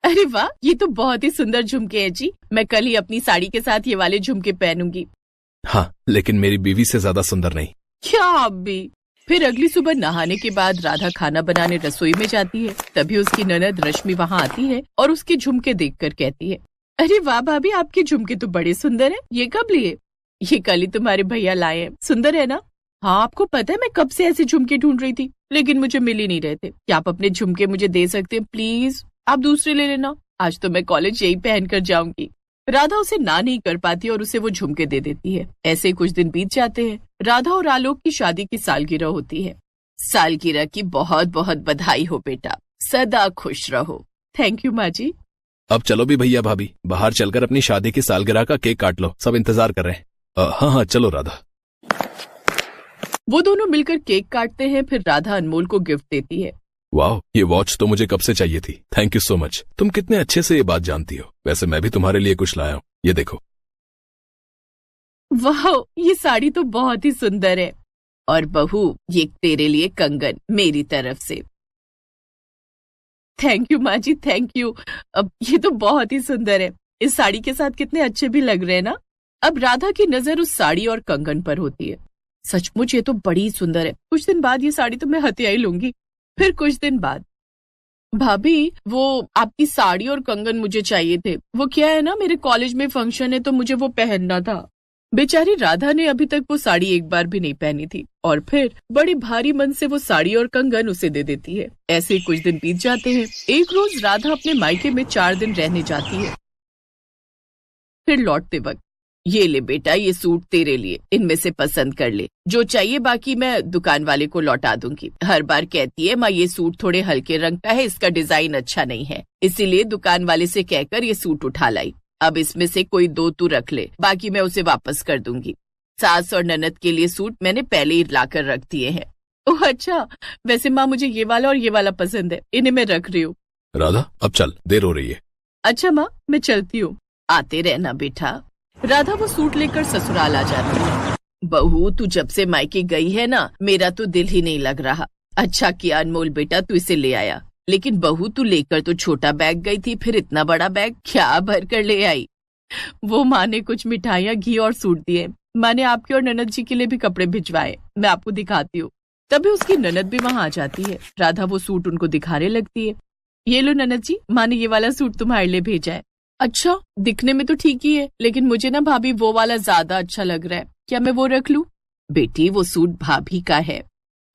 अरे वाह, ये तो बहुत ही सुंदर झुमके हैं जी। मैं कल ही अपनी साड़ी के साथ ये वाले झुमके पहनूंगी। हाँ, लेकिन मेरी बीवी से ज्यादा सुंदर नहीं। क्या आप भी। फिर अगली सुबह नहाने के बाद राधा खाना बनाने रसोई में जाती है। तभी उसकी ननद रश्मि वहाँ आती है और उसके झुमके देखकर कहती है, अरे वाह भाभी, आपके झुमके तो बड़े सुंदर हैं। ये कब लिए? ये कल ही तुम्हारे भैया लाए हैं। सुंदर है ना? हाँ, आपको पता है मैं कब से ऐसे झुमके ढूंढ रही थी, लेकिन मुझे मिल ही नहीं रहे थे। क्या आप अपने झुमके मुझे दे सकते हैं प्लीज? आप दूसरे ले लेना। आज तो मैं कॉलेज यही पहन कर जाऊंगी। राधा उसे ना नहीं कर पाती और उसे वो झुमके दे देती है। ऐसे कुछ दिन बीत जाते हैं। राधा और आलोक की शादी की सालगिरह होती है। सालगिरह की बहुत बहुत बधाई हो बेटा, सदा खुश रहो। थैंक यू माँ जी। अब चलो भी भैया भाभी, बाहर चलकर अपनी शादी की सालगिरह का केक काट लो, सब इंतजार कर रहे हैं। हाँ हाँ चलो राधा। वो दोनों मिलकर केक काटते हैं। फिर राधा अनमोल को गिफ्ट देती है। वाह, ये वॉच तो मुझे कब से चाहिए थी। Thank you so much. तुम कितने अच्छे से ये बात जानती हो। वैसे मैं भी तुम्हारे लिए कुछ लाया हूँ, ये देखो। वाह, ये साड़ी तो बहुत ही सुंदर है। और बहू, ये तेरे लिए कंगन मेरी तरफ से। थैंक यू माँ जी, थैंक यू। अब ये तो बहुत ही सुंदर है। इस साड़ी के साथ कितने अच्छे भी लग रहे हैं ना। अब राधा की नजर उस साड़ी और कंगन पर होती है। सचमुच ये तो बड़ी सुंदर है। कुछ दिन बाद ये साड़ी तो मैं हथिया ही लूंगी। फिर कुछ दिन बाद, भाभी वो आपकी साड़ी और कंगन मुझे चाहिए थे। वो क्या है ना, मेरे कॉलेज में फंक्शन है तो मुझे वो पहनना था। बेचारी राधा ने अभी तक वो साड़ी एक बार भी नहीं पहनी थी और फिर बड़े भारी मन से वो साड़ी और कंगन उसे दे देती है। ऐसे कुछ दिन बीत जाते हैं। एक रोज राधा अपने मायके में 4 दिन रहने जाती है। फिर लौटते वक्त, ये ले बेटा, ये सूट तेरे लिए, इनमें से पसंद कर ले, जो चाहिए बाकी मैं दुकान वाले को लौटा दूंगी। हर बार कहती है माँ ये सूट थोड़े हल्के रंग का है, इसका डिजाइन अच्छा नहीं है, इसीलिए दुकान वाले से कहकर ये सूट उठा लाई। अब इसमें से कोई 2 तू रख ले, बाकी मैं उसे वापस कर दूंगी। सास और ननद के लिए सूट मैंने पहले ही लाकर रख दिए हैं। ओह अच्छा, वैसे माँ मुझे ये वाला और ये वाला पसंद है, इन्हें मैं रख रही हूँ। राधा अब चल, देर हो रही है। अच्छा माँ, मैं चलती हूँ। आते रहना बेटा। राधा वो सूट लेकर ससुराल आ जाती है। बहू, तू जब से मायके गई है ना, मेरा तो दिल ही नहीं लग रहा। अच्छा किया अनमोल बेटा, तू इसे ले आया। लेकिन बहू, तू लेकर तो छोटा बैग गई थी, फिर इतना बड़ा बैग क्या भर कर ले आई? वो माँ ने कुछ मिठाइयाँ, घी और सूट दिए। माँ ने आपके और ननद जी के लिए भी कपड़े भिजवाए, मैं आपको दिखाती हूँ। तभी उसकी ननद भी वहाँ आ जाती है। राधा वो सूट उनको दिखाने लगती है। ये लो ननद जी, माँ ने ये वाला सूट तुम्हारे लिए भेजा है। अच्छा, दिखने में तो ठीक ही है, लेकिन मुझे ना भाभी वो वाला ज्यादा अच्छा लग रहा है, क्या मैं वो रख लूं? बेटी, वो सूट भाभी का है।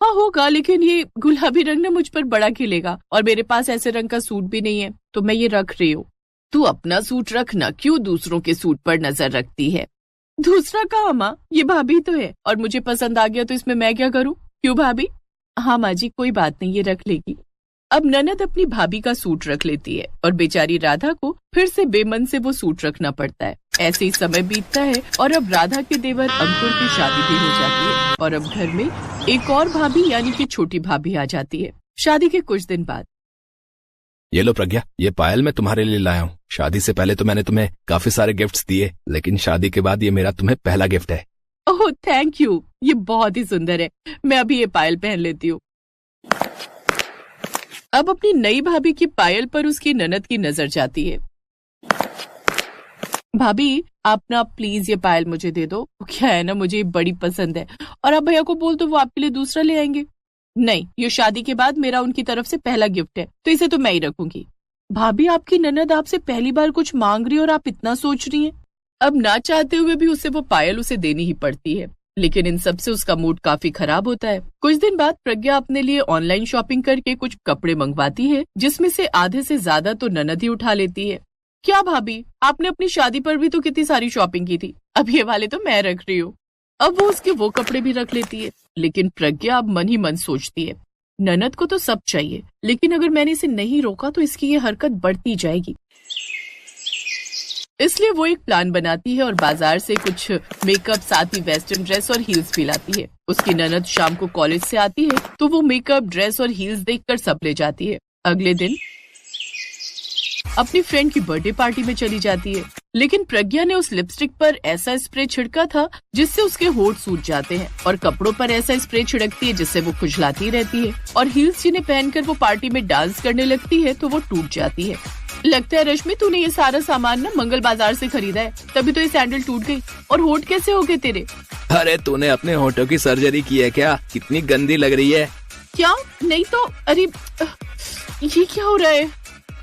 हाँ होगा, लेकिन ये गुलाबी रंग ना मुझ पर बड़ा खिलेगा और मेरे पास ऐसे रंग का सूट भी नहीं है, तो मैं ये रख रही हूँ। तू अपना सूट रखना, क्यों दूसरों के सूट पर नजर रखती है? दूसरा कहाँ माँ, ये भाभी तो है और मुझे पसंद आ गया तो इसमें मैं क्या करूँ? क्यों भाभी? हाँ माँ जी, कोई बात नहीं, ये रख लेगी। अब ननद अपनी भाभी का सूट रख लेती है और बेचारी राधा को फिर से बेमन से वो सूट रखना पड़ता है। ऐसे ही समय बीतता है और अब राधा के देवर अंकुर की शादी भी हो जाती है और अब घर में एक और भाभी यानी कि छोटी भाभी आ जाती है। शादी के कुछ दिन बाद, ये लो प्रज्ञा, ये पायल मैं तुम्हारे लिए लाया हूँ। शादी से पहले तो मैंने तुम्हें काफी सारे गिफ्ट्स दिए, लेकिन शादी के बाद ये मेरा तुम्हें पहला गिफ्ट है। ओह थैंक यू, ये बहुत ही सुंदर है। मैं अभी ये पायल पहन लेती हूँ। अब अपनी नई भाभी की पायल पर उसकी ननद की नजर जाती है। भाभी, आप ना प्लीज ये पायल मुझे दे दो। क्या है ना, मुझे बड़ी पसंद है और आप भैया को बोल दो वो आपके लिए दूसरा ले आएंगे। नहीं, ये शादी के बाद मेरा उनकी तरफ से पहला गिफ्ट है, तो इसे तो मैं ही रखूंगी। भाभी, आपकी ननद आपसे पहली बार कुछ मांग रही है और आप इतना सोच रही हैं। अब ना चाहते हुए भी उसे वो पायल उसे देनी ही पड़ती है, लेकिन इन सब से उसका मूड काफी खराब होता है। कुछ दिन बाद प्रज्ञा अपने लिए ऑनलाइन शॉपिंग करके कुछ कपड़े मंगवाती है, जिसमें से आधे से ज्यादा तो ननद ही उठा लेती है। क्या भाभी, आपने अपनी शादी पर भी तो कितनी सारी शॉपिंग की थी, अब ये वाले तो मैं रख रही हूँ। अब वो उसके वो कपड़े भी रख लेती है, लेकिन प्रज्ञा अब मन ही मन सोचती है, ननद को तो सब चाहिए, लेकिन अगर मैंने इसे नहीं रोका तो इसकी ये हरकत बढ़ती जाएगी। इसलिए वो एक प्लान बनाती है और बाजार से कुछ मेकअप, साथ ही वेस्टर्न ड्रेस और हील्स भी लाती है। उसकी ननद शाम को कॉलेज से आती है तो वो मेकअप, ड्रेस और हील्स देखकर सब ले जाती है। अगले दिन अपनी फ्रेंड की बर्थडे पार्टी में चली जाती है, लेकिन प्रज्ञा ने उस लिपस्टिक पर ऐसा स्प्रे छिड़का था जिससे उसके होंठ सूज जाते हैं और कपड़ों पर ऐसा स्प्रे छिड़कती है जिससे वो खुजलाती रहती है और हील्स जिन्हें पहनकर वो पार्टी में डांस करने लगती है तो वो टूट जाती है। लगता है रश्मि तूने ये सारा सामान ना मंगल बाजार से खरीदा है, तभी तो ये सैंडल टूट गई। और होठ कैसे हो गए तेरे? अरे तूने अपने होठों की सर्जरी की है क्या? कितनी गंदी लग रही है। क्या? नहीं तो। अरे ये क्या हो रहा है?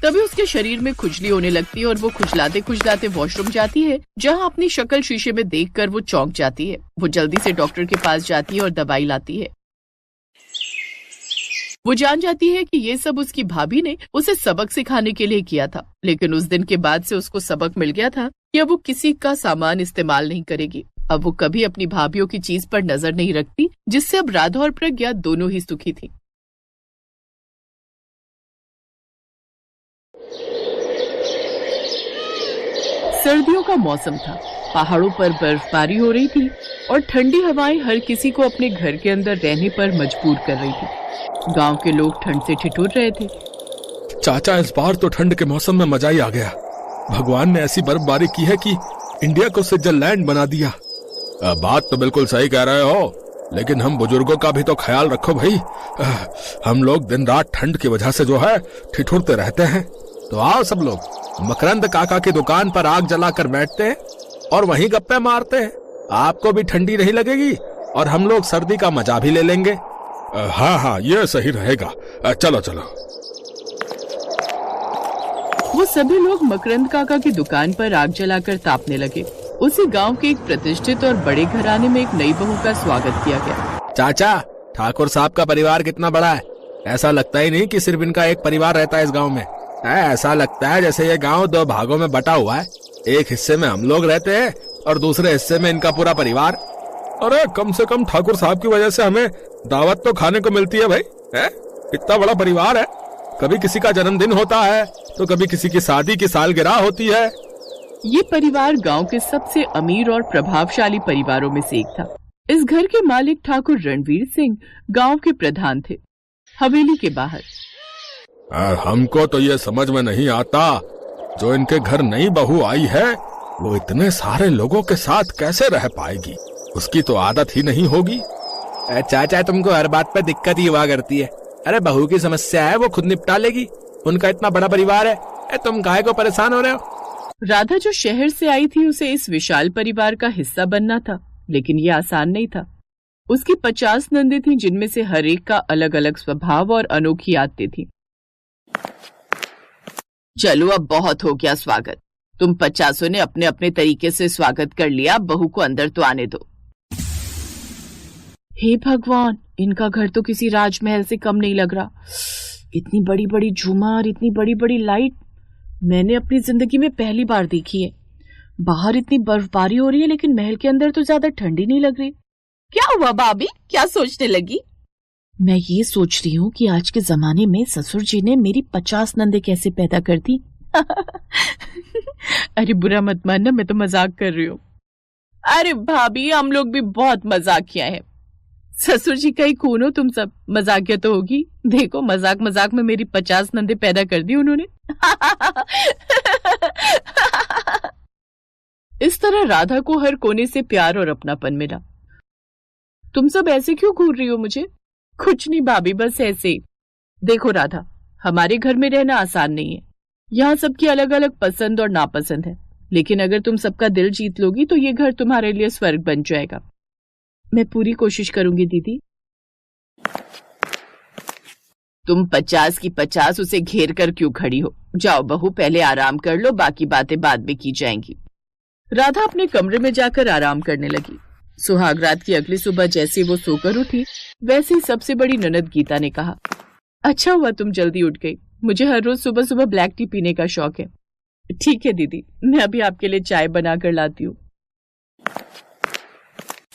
तभी उसके शरीर में खुजली होने लगती है और वो खुजलाते खुजलाते वॉशरूम जाती है, जहाँ अपनी शक्ल शीशे में देखकर वो चौंक जाती है। वो जल्दी से डॉक्टर के पास जाती है और दवाई लाती है। वो जान जाती है कि ये सब उसकी भाभी ने उसे सबक सिखाने के लिए किया था, लेकिन उस दिन के बाद से उसको सबक मिल गया था कि अब वो किसी का सामान इस्तेमाल नहीं करेगी। अब वो कभी अपनी भाभीयों की चीज पर नजर नहीं रखती, जिससे अब राधा और प्रज्ञा दोनों ही सुखी थी। सर्दियों का मौसम था। पहाड़ों पर बर्फबारी हो रही थी और ठंडी हवाएं हर किसी को अपने घर के अंदर रहने पर मजबूर कर रही थी। गांव के लोग ठंड से ठिठुर रहे थे। चाचा, इस बार तो ठंड के मौसम में मजा ही आ गया। भगवान ने ऐसी बर्फबारी की है कि इंडिया को स्विट्जरलैंड बना दिया। बात तो बिल्कुल सही कह रहे हो, लेकिन हम बुजुर्गों का भी तो ख्याल रखो भाई। हम लोग दिन रात ठंड की वजह से जो है ठिठुरते रहते हैं। तो आओ सब लोग मकरंद काका की दुकान पर आग जलाकर बैठते हैं और वहीं गप्पे मारते हैं। आपको भी ठंडी नहीं लगेगी और हम लोग सर्दी का मजा भी ले लेंगे। हाँ हाँ, ये सही रहेगा। चलो चलो। वो सभी लोग मकरंद काका की दुकान पर आग जलाकर तापने लगे। उसी गांव के एक प्रतिष्ठित और बड़े घराने में एक नई बहू का स्वागत किया गया। चाचा, ठाकुर साहब का परिवार कितना बड़ा है। ऐसा लगता ही नहीं कि सिर्फ इनका एक परिवार रहता है इस गांव में। ऐसा लगता है जैसे ये गांव दो भागों में बटा हुआ है। एक हिस्से में हम लोग रहते हैं और दूसरे हिस्से में इनका पूरा परिवार। अरे कम से कम ठाकुर साहब की वजह से हमें दावत तो खाने को मिलती है भाई। इतना बड़ा परिवार है। कभी किसी का जन्मदिन होता है तो कभी किसी की शादी की सालगिरह होती है। ये परिवार गांव के सबसे अमीर और प्रभावशाली परिवारों में से एक था। इस घर के मालिक ठाकुर रणवीर सिंह गांव के प्रधान थे। हवेली के बाहर हमको तो ये समझ में नहीं आता, जो इनके घर नई बहू आई है वो इतने सारे लोगों के साथ कैसे रह पाएगी। उसकी तो आदत ही नहीं होगी। चाचा, तुमको हर बात पर दिक्कत ही हुआ करती है। अरे बहू की समस्या है, वो खुद निपटा लेगी। उनका इतना बड़ा परिवार है। तुम काहे को परेशान हो रहे हो? राधा जो शहर से आई थी, उसे इस विशाल परिवार का हिस्सा बनना था, लेकिन ये आसान नहीं था। उसकी 50 नंदे थी, जिनमें से हर एक का अलग अलग स्वभाव और अनोखी आदतें थी। चलो अब बहुत हो गया स्वागत। तुम 50 ने अपने अपने तरीके से स्वागत कर लिया। बहू को अंदर तो आने दो। हे भगवान, इनका घर तो किसी राजमहल से कम नहीं लग रहा। इतनी बड़ी बड़ी झूमर, इतनी बड़ी बड़ी लाइट मैंने अपनी जिंदगी में पहली बार देखी है। बाहर इतनी बर्फबारी हो रही है, लेकिन महल के अंदर तो ज्यादा ठंडी नहीं लग रही। क्या हुआ भाभी, क्या सोचने लगी? मैं ये सोच रही हूँ कि आज के जमाने में ससुर जी ने मेरी 50 नंदे कैसे पैदा कर दी। अरे बुरा मत मानना, मैं तो मजाक कर रही हूँ। अरे भाभी, हम लोग भी बहुत मजाक किया है। ससुर जी का ही खून हो तुम सब, मजाकिया तो होगी। देखो, मजाक मजाक में मेरी 50 नंदे पैदा कर दी उन्होंने। इस तरह राधा को हर कोने से प्यार और अपनापन मिला। तुम सब ऐसे क्यों घूर रही हो मुझे? कुछ नहीं भाभी, बस ऐसे। देखो राधा, हमारे घर में रहना आसान नहीं है। यहाँ सबकी अलग अलग पसंद और नापसंद है, लेकिन अगर तुम सबका दिल जीत लोगी तो ये घर तुम्हारे लिए स्वर्ग बन जाएगा। मैं पूरी कोशिश करूंगी दीदी। तुम 50 की 50 उसे घेर कर क्यों खड़ी हो? जाओ बहू, पहले आराम कर लो, बाकी बातें बाद में की जाएंगी। राधा अपने कमरे में जाकर आराम करने लगी। सुहाग रात की अगली सुबह जैसे वो सोकर उठी, वैसे ही सबसे बड़ी ननद गीता ने कहा, अच्छा हुआ तुम जल्दी उठ गई। मुझे हर रोज सुबह सुबह ब्लैक टी पीने का शौक है। ठीक है दीदी, मैं अभी आपके लिए चाय बना कर लाती हूँ।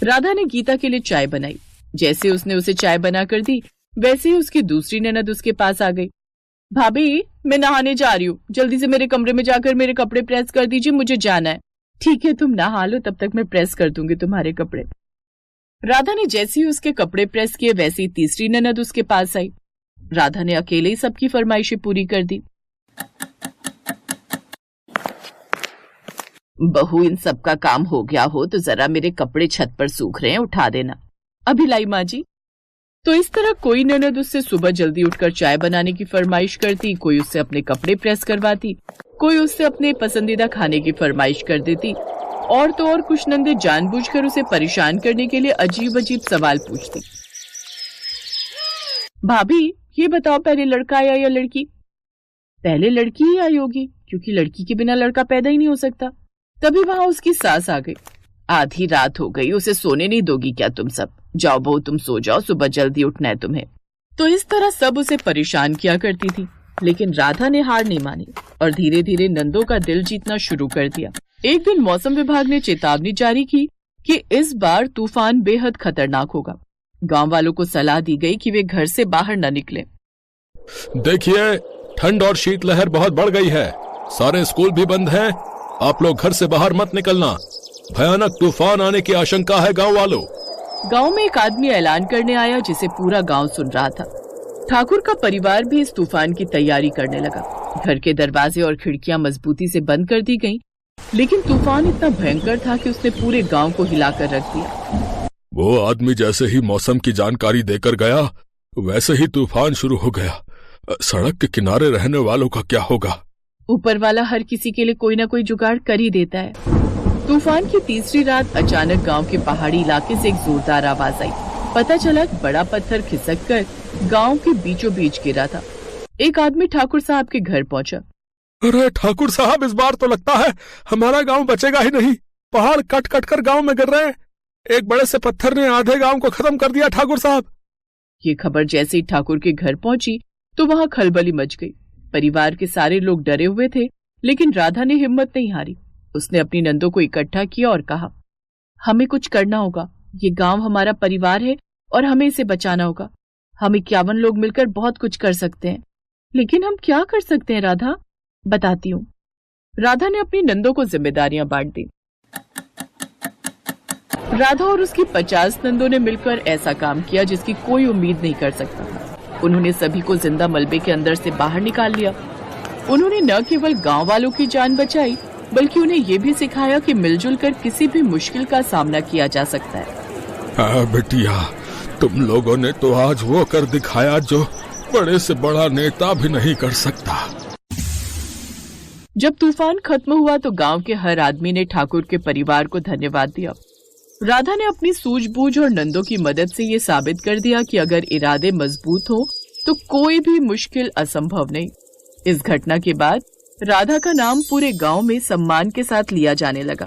राधा ने गीता के लिए चाय बनाई। जैसे उसने उसे चाय बना कर दी, वैसे ही उसकी दूसरी ननद उसके पास आ गई। भाभी, मैं नहाने जा रही हूँ, जल्दी से मेरे कमरे में जाकर मेरे कपड़े प्रेस कर दीजिए, मुझे जाना है। ठीक है, तुम नहा लो, तब तक मैं प्रेस कर दूंगी तुम्हारे कपड़े। राधा ने जैसे ही उसके कपड़े प्रेस किए, वैसे ही तीसरी ननद उसके पास आई। राधा ने अकेले ही सबकी फरमाइशें पूरी कर दी। बहू, इन सब का काम हो गया हो तो जरा मेरे कपड़े छत पर सूख रहे हैं, उठा देना। अभी लाई माँ जी। तो इस तरह कोई ननद उससे सुबह जल्दी उठकर चाय बनाने की फरमाइश करती, कोई उससे अपने कपड़े प्रेस करवाती, कोई उससे अपने पसंदीदा खाने की फरमाइश कर देती, और तो और कुछ नंदे जानबूझकर उसे परेशान करने के लिए अजीब अजीब सवाल पूछती। भाभी ये बताओ, पहले लड़का आया या लड़की? पहले लड़की ही आई होगी, क्योंकि लड़की के बिना लड़का पैदा ही नहीं हो सकता। तभी वहां उसकी सास आ गई। आधी रात हो गई, उसे सोने नहीं दोगी क्या तुम सब? जाओ बहू तुम सो जाओ, सुबह जल्दी उठना है तुम्हें। तो इस तरह सब उसे परेशान किया करती थी, लेकिन राधा ने हार नहीं मानी और धीरे धीरे नंदों का दिल जीतना शुरू कर दिया। एक दिन मौसम विभाग ने चेतावनी जारी की कि इस बार तूफान बेहद खतरनाक होगा। गांव वालों को सलाह दी गई कि वे घर से बाहर न निकलें। देखिए, ठंड और शीतलहर बहुत बढ़ गई है, सारे स्कूल भी बंद हैं, आप लोग घर से बाहर मत निकलना, भयानक तूफान आने की आशंका है गांव वालों। गांव में एक आदमी ऐलान करने आया जिसे पूरा गांव सुन रहा था। ठाकुर का परिवार भी इस तूफान की तैयारी करने लगा। घर के दरवाजे और खिड़कियां मजबूती से बंद कर दी गईं, लेकिन तूफान इतना भयंकर था कि उसने पूरे गांव को हिलाकर रख दिया। वो आदमी जैसे ही मौसम की जानकारी देकर गया, वैसे ही तूफान शुरू हो गया। सड़क के किनारे रहने वालों का क्या होगा? ऊपर वाला हर किसी के लिए कोई ना कोई जुगाड़ कर ही देता है। तूफान की तीसरी रात अचानक गांव के पहाड़ी इलाके से एक जोरदार आवाज आई। पता चला कि बड़ा पत्थर खिसक कर गांव के बीचों बीच गिरा था। एक आदमी ठाकुर साहब के घर पहुंचा। अरे ठाकुर साहब, इस बार तो लगता है हमारा गांव बचेगा ही नहीं, पहाड़ कट कट कर गांव में गिर रहे हैं, एक बड़े से पत्थर ने आधे गांव को खत्म कर दिया ठाकुर साहब। ये खबर जैसे ही ठाकुर के घर पहुंची तो वहां खलबली मच गई। परिवार के सारे लोग डरे हुए थे, लेकिन राधा ने हिम्मत नहीं हारी। उसने अपनी नंदों को इकट्ठा किया और कहा, हमें कुछ करना होगा, ये गांव हमारा परिवार है और हमें इसे बचाना होगा। हम 51 लोग मिलकर बहुत कुछ कर सकते हैं। लेकिन हम क्या कर सकते हैं राधा? बताती हूँ। राधा ने अपनी नंदों को जिम्मेदारियां बांट दी। राधा और उसकी 50 नंदों ने मिलकर ऐसा काम किया जिसकी कोई उम्मीद नहीं कर सकता था। उन्होंने सभी को जिंदा मलबे के अंदर से बाहर निकाल लिया। उन्होंने न केवल गांव वालों की जान बचाई, बल्कि उन्हें ये भी सिखाया कि मिलजुल कर किसी भी मुश्किल का सामना किया जा सकता है। बेटिया, तुम लोगों ने तो आज वो कर दिखाया जो बड़े से बड़ा नेता भी नहीं कर सकता। जब तूफान खत्म हुआ तो गांव के हर आदमी ने ठाकुर के परिवार को धन्यवाद दिया। राधा ने अपनी सूझबूझ और नंदों की मदद से ये साबित कर दिया कि अगर इरादे मजबूत हो तो कोई भी मुश्किल असंभव नहीं। इस घटना के बाद राधा का नाम पूरे गांव में सम्मान के साथ लिया जाने लगा।